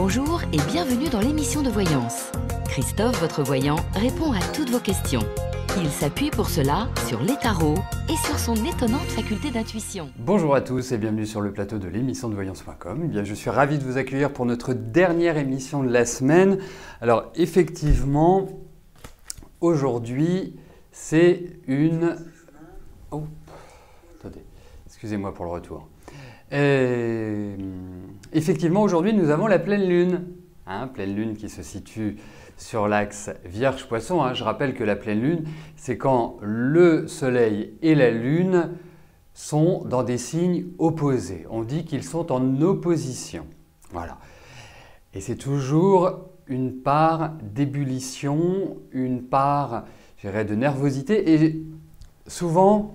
Bonjour et bienvenue dans l'émission de voyance. Christophe, votre voyant, répond à toutes vos questions. Il s'appuie pour cela sur les tarots et sur son étonnante faculté d'intuition. Bonjour à tous et bienvenue sur le plateau de l'émission de voyance.com. Je suis ravi de vous accueillir pour notre dernière émission de la semaine. Alors effectivement, aujourd'hui, c'est une... Oh, attendez, excusez-moi pour le retour. Effectivement, aujourd'hui, nous avons la pleine lune. Pleine lune qui se situe sur l'axe Vierge-Poisson. Je rappelle que la pleine lune, c'est quand le Soleil et la Lune sont dans des signes opposés. On dit qu'ils sont en opposition. Voilà. Et c'est toujours une part d'ébullition, une part, je dirais, de nervosité. Et souvent,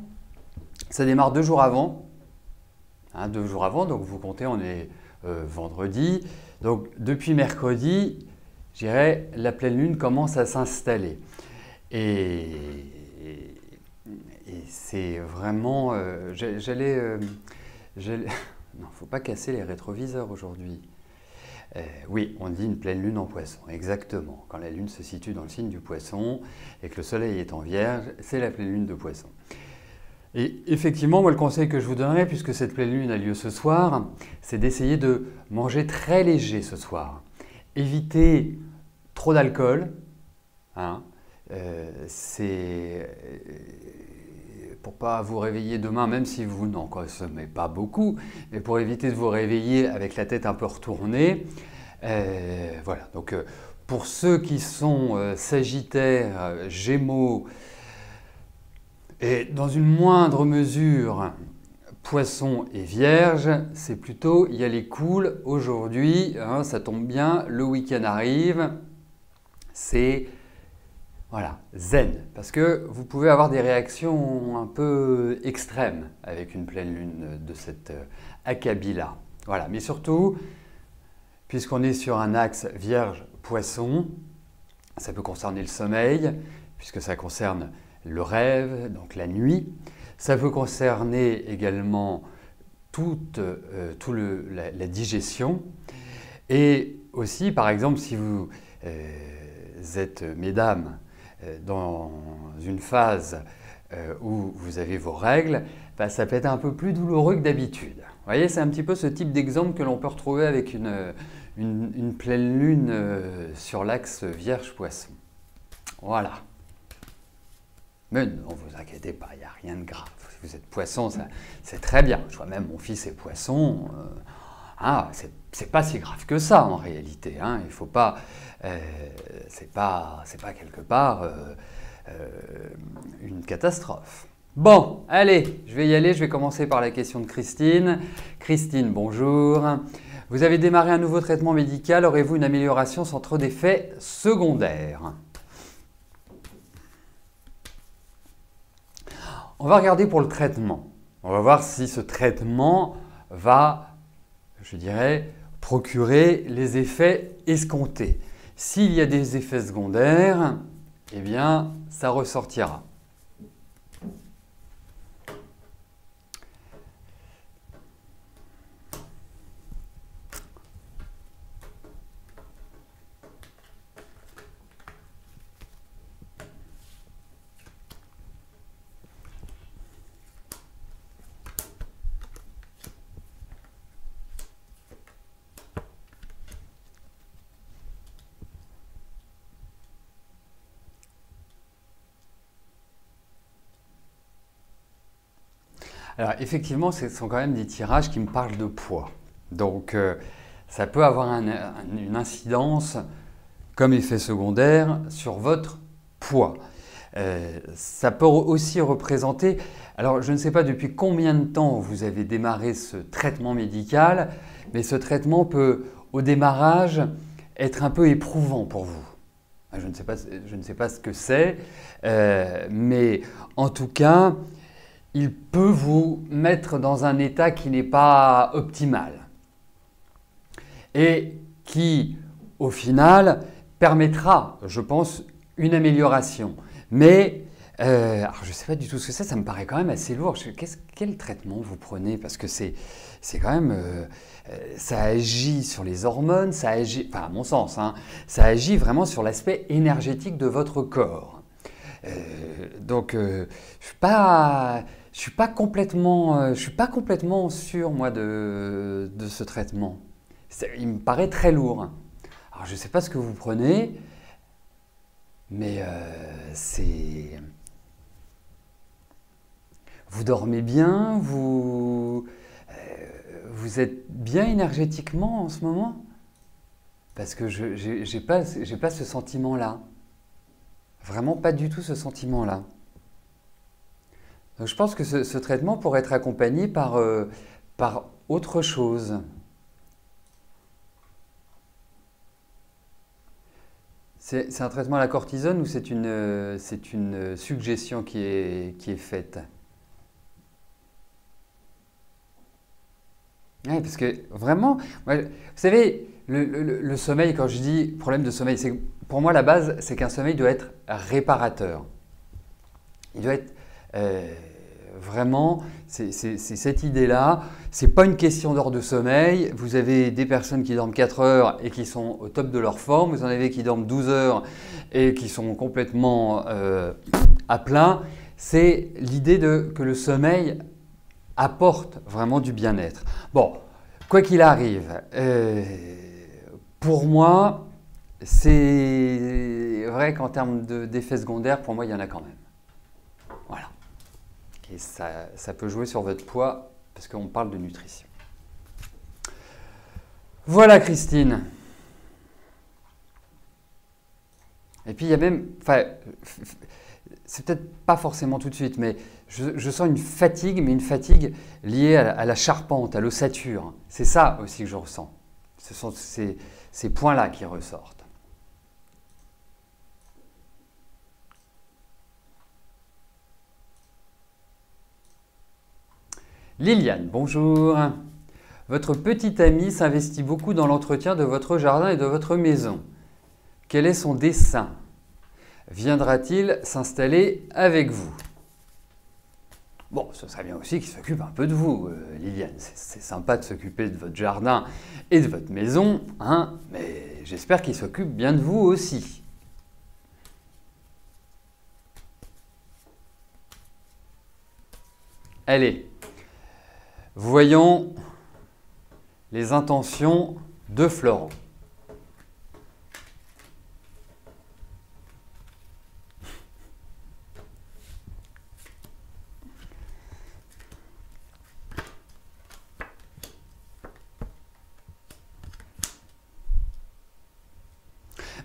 ça démarre 2 jours avant. 2 jours avant, donc vous comptez, on est vendredi. Donc depuis mercredi, je dirais, la pleine lune commence à s'installer. Et c'est vraiment... non, il ne faut pas casser les rétroviseurs aujourd'hui. Oui, on dit une pleine lune en Poisson, exactement. Quand la lune se situe dans le signe du Poisson et que le soleil est en Vierge, c'est la pleine lune de Poisson. Et effectivement, moi, le conseil que je vous donnerais, puisque cette pleine lune a lieu ce soir, c'est d'essayer de manger très léger ce soir. Évitez trop d'alcool. C'est pour ne pas vous réveiller demain, même si vous n'en consommez pas beaucoup, mais pour éviter de vous réveiller avec la tête un peu retournée. Voilà, donc pour ceux qui sont Sagittaires, Gémeaux, et dans une moindre mesure, Poisson et Vierge, c'est plutôt y aller cool. Aujourd'hui, ça tombe bien, le week-end arrive, c'est voilà, zen. Parce que vous pouvez avoir des réactions un peu extrêmes avec une pleine lune de cet acabit-là. Voilà, mais surtout, puisqu'on est sur un axe Vierge-Poisson, ça peut concerner le sommeil, puisque ça concerne le rêve, donc la nuit. Ça peut concerner également la digestion. Et aussi, par exemple, si vous êtes, mesdames, dans une phase où vous avez vos règles, ça peut être un peu plus douloureux que d'habitude. Vous voyez, c'est un petit peu ce type d'exemple que l'on peut retrouver avec une pleine lune sur l'axe Vierge-Poisson. Voilà. Mais non, vous inquiétez pas, il n'y a rien de grave. Si vous êtes Poisson, c'est très bien. Je vois même mon fils est Poisson. C'est pas si grave que ça en réalité. Il faut pas. C'est pas quelque part une catastrophe. Bon, allez, je vais y aller. Je vais commencer par la question de Christine. Christine, bonjour. Vous avez démarré un nouveau traitement médical. Aurez-vous une amélioration sans trop d'effets secondaires ? On va regarder pour le traitement. On va voir si ce traitement va, je dirais, procurer les effets escomptés. S'il y a des effets secondaires, eh bien, ça ressortira. Alors effectivement, ce sont quand même des tirages qui me parlent de poids. Donc ça peut avoir une incidence comme effet secondaire sur votre poids. Ça peut aussi représenter, alors je ne sais pas depuis combien de temps vous avez démarré ce traitement médical, mais ce traitement peut au démarrage être un peu éprouvant pour vous. Je ne sais pas ce que c'est, mais en tout cas, il peut vous mettre dans un état qui n'est pas optimal et qui, au final, permettra, je pense, une amélioration. Mais Alors, je ne sais pas du tout ce que c'est, ça me paraît quand même assez lourd. Quel traitement vous prenez? Parce que c'est quand même... ça agit sur les hormones, ça agit, enfin à mon sens, hein, ça agit vraiment sur l'aspect énergétique de votre corps. Donc, je ne suis pas complètement sûr, moi, de ce traitement. Il me paraît très lourd. Alors, je ne sais pas ce que vous prenez, mais c'est... Vous dormez bien, vous êtes bien énergétiquement en ce moment? Parce que je n'ai pas ce sentiment-là. Vraiment pas du tout ce sentiment-là. Donc je pense que ce traitement pourrait être accompagné par autre chose. C'est un traitement à la cortisone ou c'est une suggestion qui est faite? Oui, parce que vraiment, vous savez, le sommeil, quand je dis problème de sommeil, pour moi la base, c'est qu'un sommeil doit être réparateur. Il doit être vraiment, c'est cette idée-là, c'est pas une question d'heure de sommeil. Vous avez des personnes qui dorment 4 heures et qui sont au top de leur forme, vous en avez qui dorment 12 heures et qui sont complètement à plein. C'est l'idée que le sommeil apporte vraiment du bien-être. Bon, quoi qu'il arrive, pour moi, c'est vrai qu'en termes d'effets secondaires, pour moi, il y en a quand même. Voilà. Et ça peut jouer sur votre poids, parce qu'on parle de nutrition. Voilà, Christine. Et puis, il y a même... Enfin, c'est peut-être pas forcément tout de suite, mais je sens une fatigue, mais une fatigue liée à la charpente, à l'ossature. C'est ça aussi que je ressens. Ce sont ces points-là qui ressortent. Liliane, bonjour. Votre petite amie s'investit beaucoup dans l'entretien de votre jardin et de votre maison. Quel est son dessein? Viendra-t-il s'installer avec vous? Bon, ce serait bien aussi qu'il s'occupe un peu de vous, Liliane. C'est sympa de s'occuper de votre jardin et de votre maison, hein, mais j'espère qu'il s'occupe bien de vous aussi. Allez, voyons les intentions de Florent.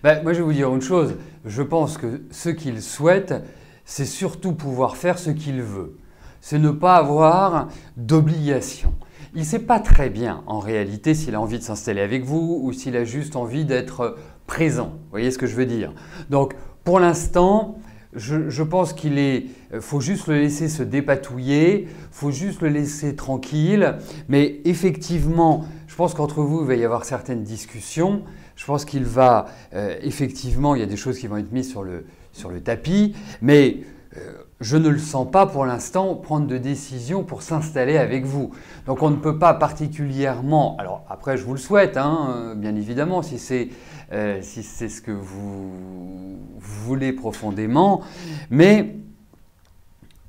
Moi, je vais vous dire une chose. Je pense que ce qu'il souhaite, c'est surtout pouvoir faire ce qu'il veut. C'est ne pas avoir d'obligation. Il ne sait pas très bien, en réalité, s'il a envie de s'installer avec vous ou s'il a juste envie d'être présent. Vous voyez ce que je veux dire? Donc, pour l'instant, je pense qu'il faut juste le laisser se dépatouiller, faut juste le laisser tranquille. Mais effectivement, je pense qu'entre vous, il va y avoir certaines discussions. Je pense qu'il va, effectivement, il y a des choses qui vont être mises sur le tapis, mais je ne le sens pas pour l'instant prendre de décision pour s'installer avec vous. Donc on ne peut pas particulièrement, alors après je vous le souhaite, hein, bien évidemment, si c'est ce que vous voulez profondément, mais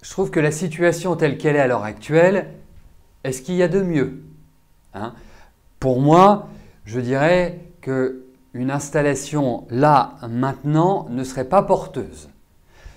je trouve que la situation telle qu'elle est à l'heure actuelle, est-ce qu'il y a de mieux, hein? Pour moi, je dirais qu'une installation là, maintenant, ne serait pas porteuse.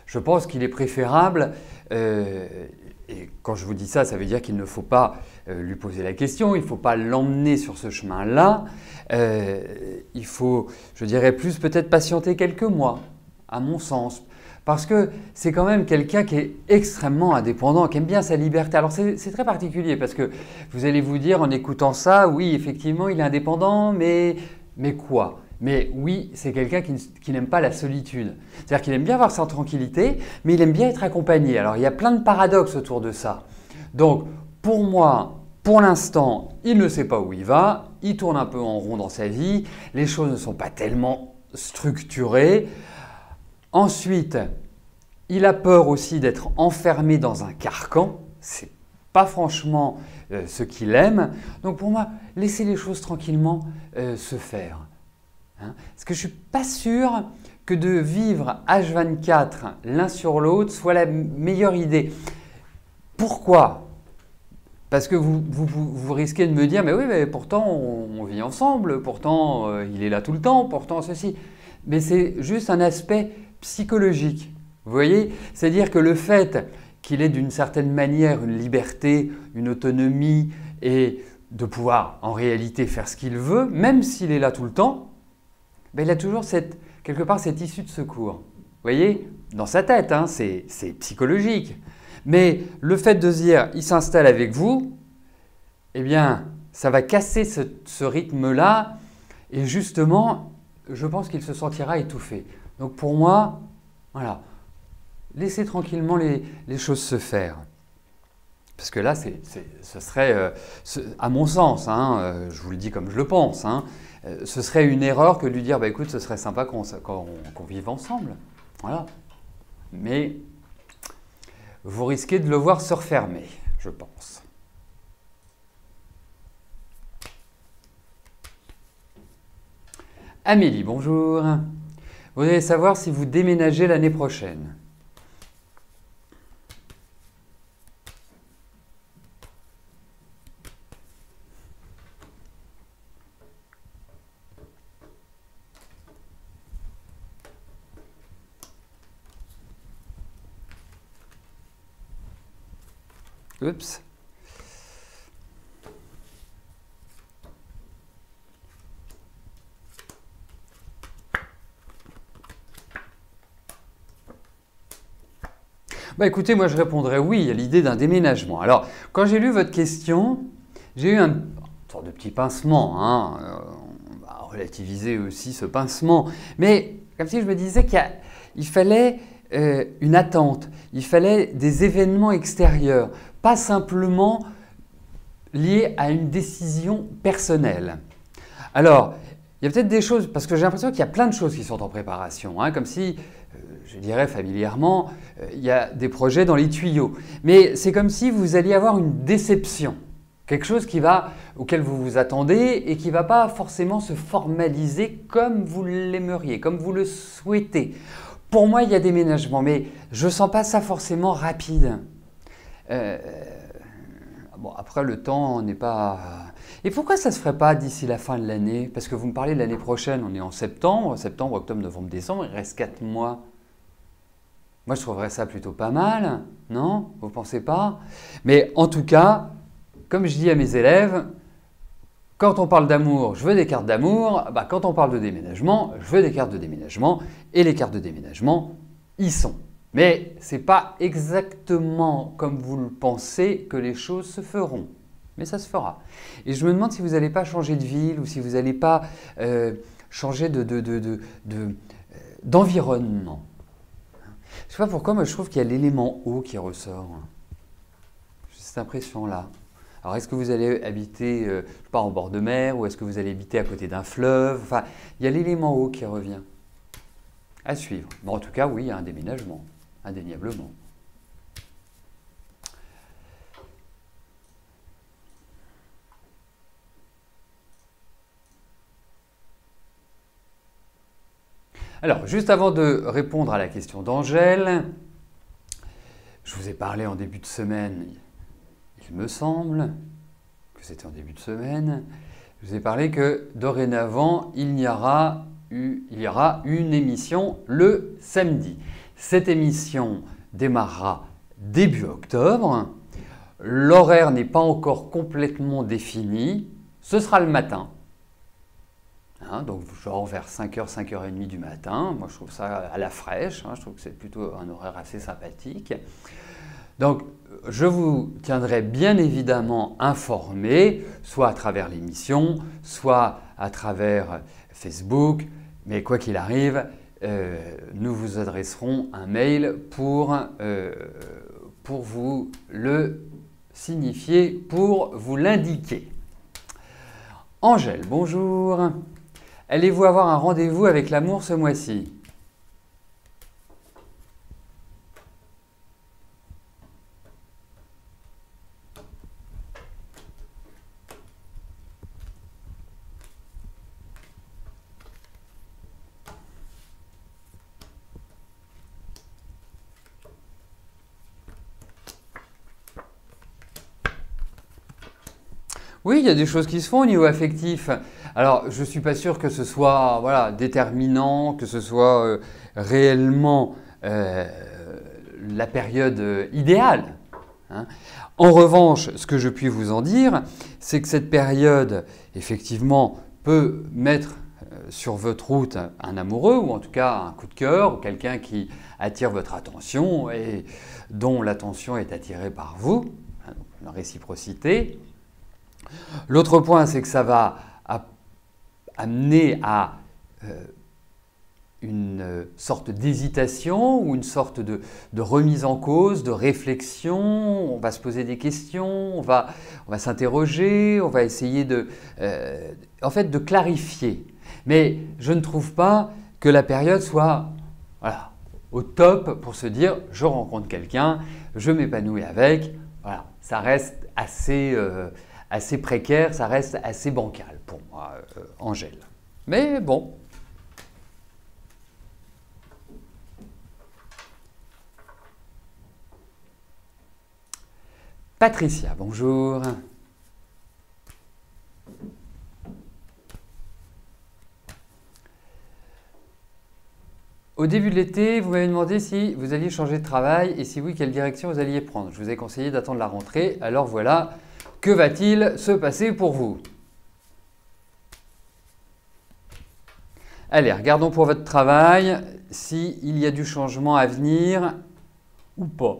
Je pense qu'il est préférable, et quand je vous dis ça, ça veut dire qu'il ne faut pas lui poser la question, il ne faut pas l'emmener sur ce chemin-là. Il faut, je dirais plus peut-être patienter quelques mois, à mon sens. Parce que c'est quand même quelqu'un qui est extrêmement indépendant, qui aime bien sa liberté. Alors c'est très particulier parce que vous allez vous dire en écoutant ça, oui effectivement il est indépendant, mais quoi? Mais oui, c'est quelqu'un qui n'aime pas la solitude. C'est-à-dire qu'il aime bien avoir sa tranquillité, mais il aime bien être accompagné. Alors il y a plein de paradoxes autour de ça. Donc pour moi, pour l'instant, il ne sait pas où il va, il tourne un peu en rond dans sa vie, les choses ne sont pas tellement structurées. Ensuite, Il a peur aussi d'être enfermé dans un carcan. C'est pas franchement ce qu'il aime. Donc pour moi, laissez les choses tranquillement se faire. Hein, parce que je ne suis pas sûr que de vivre H24 l'un sur l'autre soit la meilleure idée. Pourquoi? Parce que vous risquez de me dire, mais oui, mais pourtant on vit ensemble, pourtant il est là tout le temps, pourtant ceci. Mais c'est juste un aspect psychologique. Vous voyez? C'est-à-dire que le fait qu'il ait d'une certaine manière une liberté, une autonomie et de pouvoir en réalité faire ce qu'il veut, même s'il est là tout le temps, ben, il a toujours quelque part cette issue de secours. Vous voyez? Dans sa tête, hein, c'est psychologique. Mais le fait de se dire, il s'installe avec vous, eh bien, ça va casser ce rythme-là et justement, je pense qu'il se sentira étouffé. Donc pour moi, voilà, laissez tranquillement les choses se faire. Parce que là, ce serait, à mon sens, hein, je vous le dis comme je le pense, hein, ce serait une erreur que de lui dire, bah, écoute, ce serait sympa qu'on vive ensemble. Voilà. Mais vous risquez de le voir se refermer, je pense. Amélie, bonjour. Vous voudriez savoir si vous déménagez l'année prochaine. Oups. Bah écoutez, moi je répondrais oui à l'idée d'un déménagement. Alors, quand j'ai lu votre question, j'ai eu une sorte de petit pincement. Hein. On va relativiser aussi ce pincement. Mais comme si je me disais qu'il fallait une attente, il fallait des événements extérieurs, pas simplement liés à une décision personnelle. Alors, il y a peut-être des choses, parce que j'ai l'impression qu'il y a plein de choses qui sont en préparation, hein, comme si, je dirais familièrement, il y a des projets dans les tuyaux. Mais c'est comme si vous alliez avoir une déception, quelque chose auquel vous vous attendez et qui ne va pas forcément se formaliser comme vous l'aimeriez, comme vous le souhaitez. Pour moi, il y a déménagement, mais je ne sens pas ça forcément rapide. Bon, après, le temps n'est pas... Et pourquoi ça ne se ferait pas d'ici la fin de l'année? Parce que vous me parlez de l'année prochaine, on est en septembre, octobre, novembre, décembre, il reste 4 mois. Moi, je trouverais ça plutôt pas mal, non? Vous ne pensez pas? Mais en tout cas, comme je dis à mes élèves, quand on parle d'amour, je veux des cartes d'amour. Bah, quand on parle de déménagement, je veux des cartes de déménagement. Et les cartes de déménagement, y sont. Mais ce n'est pas exactement comme vous le pensez que les choses se feront. Mais ça se fera. Et je me demande si vous n'allez pas changer de ville ou si vous n'allez pas changer d'environnement. Je ne sais pas pourquoi, moi je trouve qu'il y a l'élément eau qui ressort. J'ai cette impression-là. Alors, est-ce que vous allez habiter, je sais pas, en bord de mer ou est-ce que vous allez habiter à côté d'un fleuve? Enfin, il y a l'élément eau qui revient. À suivre. Mais en tout cas, oui, il y a un déménagement, indéniablement. Alors, juste avant de répondre à la question d'Angèle, je vous ai parlé en début de semaine. Il me semble que c'était en début de semaine, je vous ai parlé que dorénavant, il y aura une émission le samedi. Cette émission démarrera début octobre. L'horaire n'est pas encore complètement défini. Ce sera le matin. Hein, donc genre vers 5h, 5h30 du matin. Moi, je trouve ça à la fraîche. Hein, je trouve que c'est plutôt un horaire assez sympathique. Donc, je vous tiendrai bien évidemment informé, soit à travers l'émission, soit à travers Facebook, mais quoi qu'il arrive, nous vous adresserons un mail pour vous le signifier, pour vous l'indiquer. Angèle, bonjour. Allez-vous avoir un rendez-vous avec l'amour ce mois-ci? Oui, il y a des choses qui se font au niveau affectif. Alors, je ne suis pas sûr que ce soit voilà, déterminant, que ce soit réellement la période idéale, hein. En revanche, ce que je puis vous en dire, c'est que cette période, effectivement, peut mettre sur votre route un amoureux, ou en tout cas un coup de cœur, ou quelqu'un qui attire votre attention et dont l'attention est attirée par vous, hein, donc une réciprocité. L'autre point, c'est que ça va amener à une sorte d'hésitation ou une sorte de remise en cause, de réflexion. On va se poser des questions, on va s'interroger, on va essayer en fait, de clarifier. Mais je ne trouve pas que la période soit voilà, au top pour se dire « je rencontre quelqu'un, je m'épanouis avec ». Voilà, ça reste assez précaire, ça reste assez bancal pour moi, Angèle. Mais bon. Patricia, bonjour. Au début de l'été, vous m'avez demandé si vous alliez changer de travail et si oui, quelle direction vous alliez prendre. Je vous ai conseillé d'attendre la rentrée. Alors voilà, que va-t-il se passer pour vous? Allez, regardons pour votre travail s'il y a du changement à venir ou pas.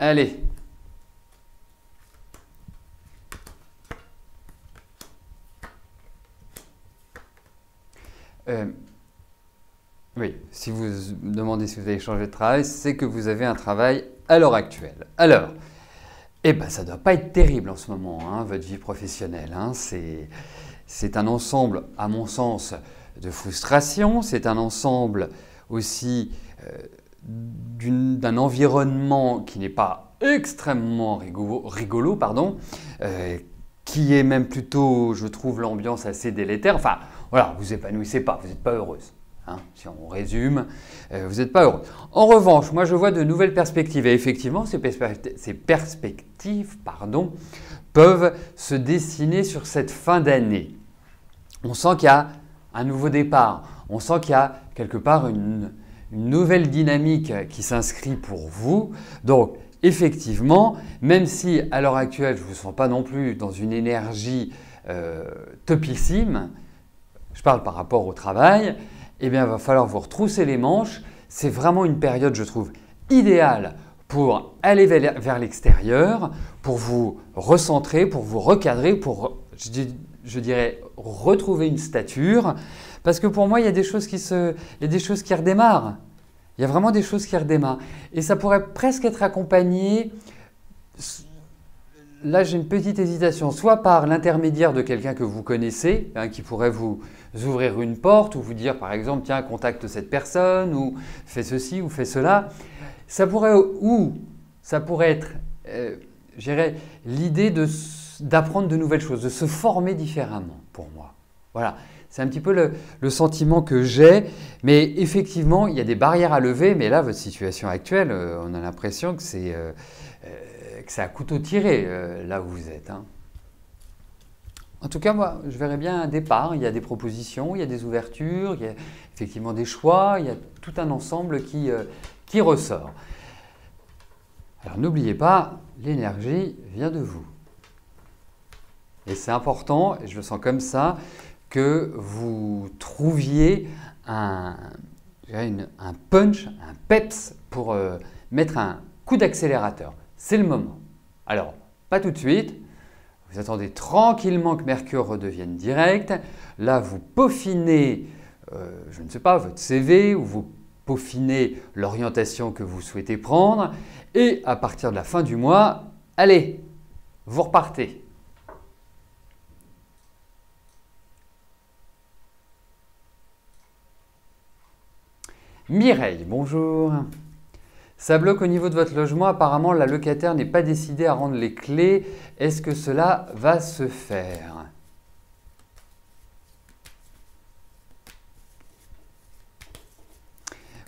Allez. Oui, si vous me demandez si vous allez changer de travail, c'est que vous avez un travail à l'heure actuelle. Alors, eh ben, ça ne doit pas être terrible en ce moment, hein, votre vie professionnelle, hein. C'est un ensemble, à mon sens, de frustration. C'est un ensemble aussi d'un environnement qui n'est pas extrêmement rigolo, pardon, qui est même plutôt, je trouve, l'ambiance assez délétère. Enfin, voilà, vous épanouissez pas, vous n'êtes pas heureuse. Hein, si on résume, vous n'êtes pas heureux. En revanche, moi je vois de nouvelles perspectives et effectivement ces perspectives peuvent se dessiner sur cette fin d'année. On sent qu'il y a un nouveau départ, on sent qu'il y a quelque part une nouvelle dynamique qui s'inscrit pour vous. Donc effectivement, même si à l'heure actuelle je ne vous sens pas non plus dans une énergie topissime, je parle par rapport au travail, eh bien, il va falloir vous retrousser les manches. C'est vraiment une période, je trouve, idéale pour aller vers l'extérieur, pour vous recentrer, pour vous recadrer, pour, je dirais, retrouver une stature. Parce que pour moi, il y a des choses qui redémarrent. Il y a vraiment des choses qui redémarrent. Et ça pourrait presque être accompagné, là j'ai une petite hésitation, soit par l'intermédiaire de quelqu'un que vous connaissez, hein, qui pourrait vous ouvrir une porte ou vous dire par exemple tiens contacte cette personne ou fais ceci ou fais cela. Ça pourrait être je dirais, l'idée d'apprendre de nouvelles choses, de se former différemment pour moi. Voilà, c'est un petit peu le sentiment que j'ai, mais effectivement il y a des barrières à lever, mais là votre situation actuelle, on a l'impression que c'est à couteau tiré là où vous êtes, hein. En tout cas, moi, je verrais bien un départ. Il y a des propositions, il y a des ouvertures, il y a effectivement des choix, il y a tout un ensemble qui ressort. Alors n'oubliez pas, l'énergie vient de vous. Et c'est important, et je le sens comme ça, que vous trouviez un punch, un peps pour mettre un coup d'accélérateur. C'est le moment. Alors, pas tout de suite. Vous attendez tranquillement que Mercure redevienne direct. Là, vous peaufinez, je ne sais pas, votre CV ou vous peaufinez l'orientation que vous souhaitez prendre. Et à partir de la fin du mois, allez, vous repartez. Mireille, bonjour. Ça bloque au niveau de votre logement. Apparemment, la locataire n'est pas décidée à rendre les clés. Est-ce que cela va se faire?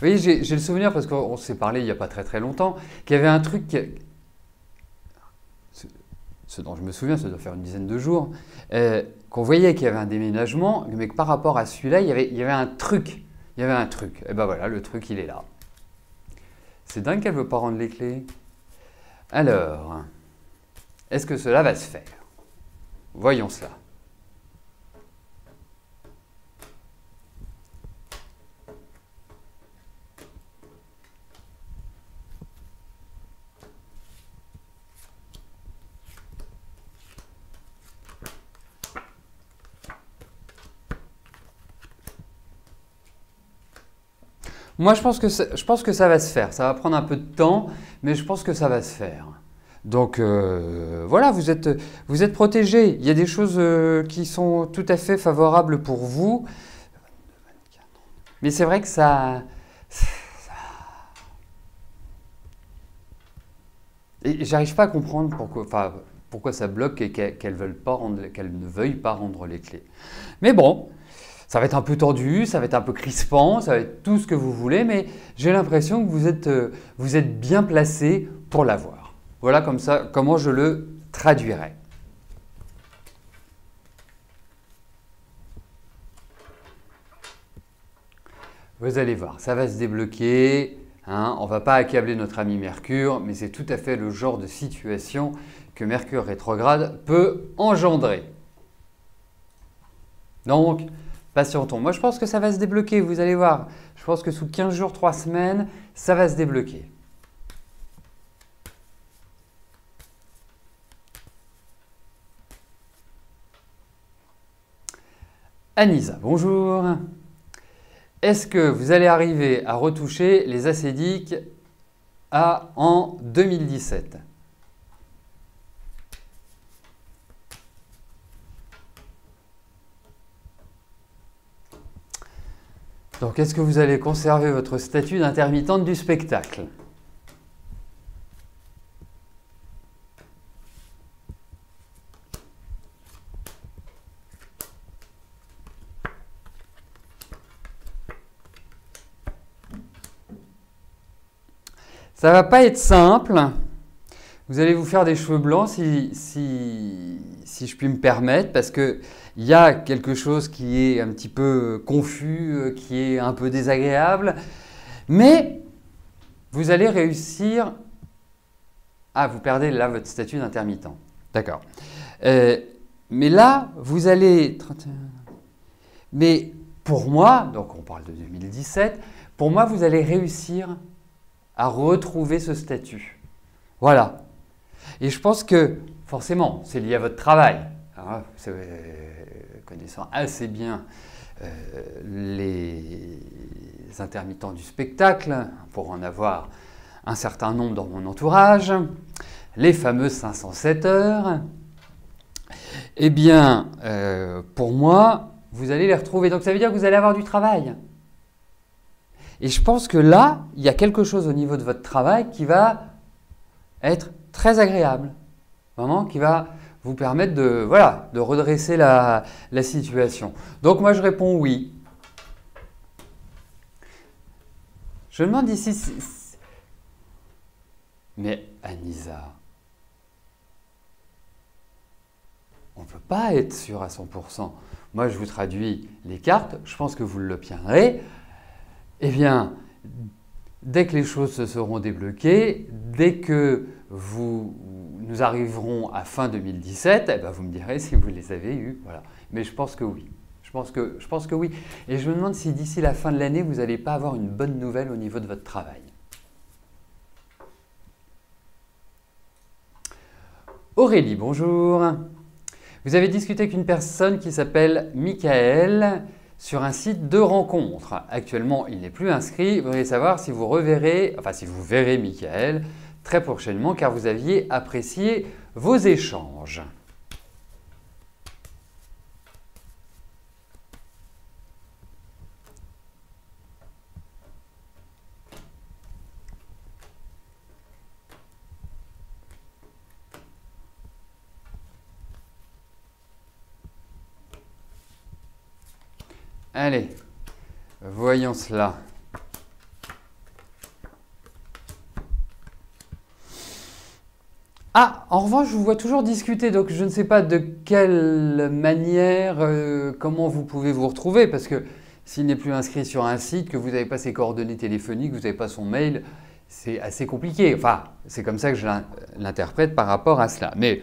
voyez, j'ai le souvenir, parce qu'on s'est parlé il n'y a pas très très longtemps, qu'il y avait un truc, ce dont je me souviens, ça doit faire une dizaine de jours, qu'on voyait qu'il y avait un déménagement, mais que par rapport à celui-là, il y avait un truc. Il y avait un truc. Et ben voilà, le truc, il est là. C'est dingue qu'elle ne veut pas rendre les clés. Alors, est-ce que cela va se faire? Voyons cela. Moi, je pense que ça va se faire. Ça va prendre un peu de temps, mais je pense que ça va se faire. Donc, voilà, vous êtes protégés. Il y a des choses qui sont tout à fait favorables pour vous. Mais c'est vrai que et j'arrive pas à comprendre pourquoi ça bloque et qu'elle ne veuille pas rendre les clés. Mais bon, ça va être un peu tordu, ça va être un peu crispant, ça va être tout ce que vous voulez, mais j'ai l'impression que vous êtes bien placé pour l'avoir. Voilà comme ça, comment je le traduirais. Vous allez voir, ça va se débloquer. Hein, on ne va pas accabler notre ami Mercure, mais c'est tout à fait le genre de situation que Mercure rétrograde peut engendrer. Donc, patientons. Moi, je pense que ça va se débloquer, vous allez voir. Je pense que sous 15 jours, 3 semaines, ça va se débloquer. Anissa, bonjour. Est-ce que vous allez arriver à retoucher les acédiques en 2017? Donc, est-ce que vous allez conserver votre statut d'intermittente du spectacle? Ça ne va pas être simple. Vous allez vous faire des cheveux blancs si je puis me permettre, parce qu'il y a quelque chose qui est un petit peu confus, qui est un peu désagréable. Mais vous allez réussir... Ah, vous perdez là votre statut d'intermittent. D'accord. Mais là, vous allez... Mais pour moi, donc on parle de 2017, pour moi, vous allez réussir à retrouver ce statut. Voilà. Et je pense que, forcément, c'est lié à votre travail. Hein, connaissant assez bien les intermittents du spectacle, pour en avoir un certain nombre dans mon entourage, les fameuses 507 heures, eh bien, pour moi, vous allez les retrouver. Donc ça veut dire que vous allez avoir du travail. Et je pense que là, il y a quelque chose au niveau de votre travail qui va être très agréable. Vraiment, qui va vous permettre de, voilà, de redresser la situation. Donc moi, je réponds oui. Je me demande ici... Mais Anissa, on ne peut pas être sûr à 100%. Moi, je vous traduis les cartes, je pense que vous l'obtiendrez. Eh bien, dès que les choses se seront débloquées, dès que nous arriverons à fin 2017, eh bien, vous me direz si vous les avez eus. Voilà. Mais je pense que oui. Je pense que oui. Et je me demande si d'ici la fin de l'année, vous n'allez pas avoir une bonne nouvelle au niveau de votre travail. Aurélie, bonjour. Vous avez discuté avec une personne qui s'appelle Michael sur un site de rencontre. Actuellement, il n'est plus inscrit. Vous voudriez savoir si vous verrez Michael très prochainement car vous aviez apprécié vos échanges. Allez, voyons cela. Ah, en revanche, je vous vois toujours discuter, donc je ne sais pas de quelle manière, comment vous pouvez vous retrouver, parce que s'il n'est plus inscrit sur un site, que vous n'avez pas ses coordonnées téléphoniques, vous n'avez pas son mail, c'est assez compliqué. Enfin, c'est comme ça que je l'interprète par rapport à cela. Mais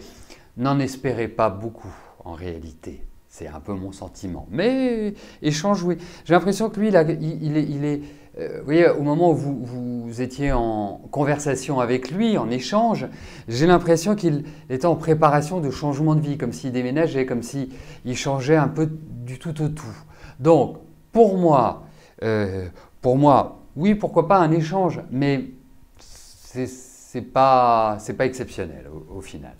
n'en espérez pas beaucoup, en réalité. C'est un peu mon sentiment. Mais échange, oui. J'ai l'impression que lui, il est vous voyez, au moment où vous étiez en conversation avec lui, en échange, j'ai l'impression qu'il était en préparation de changement de vie, comme s'il déménageait, comme s'il changeait un peu du tout au tout. Donc, pour moi, oui, pourquoi pas un échange, mais c'est pas exceptionnel au final.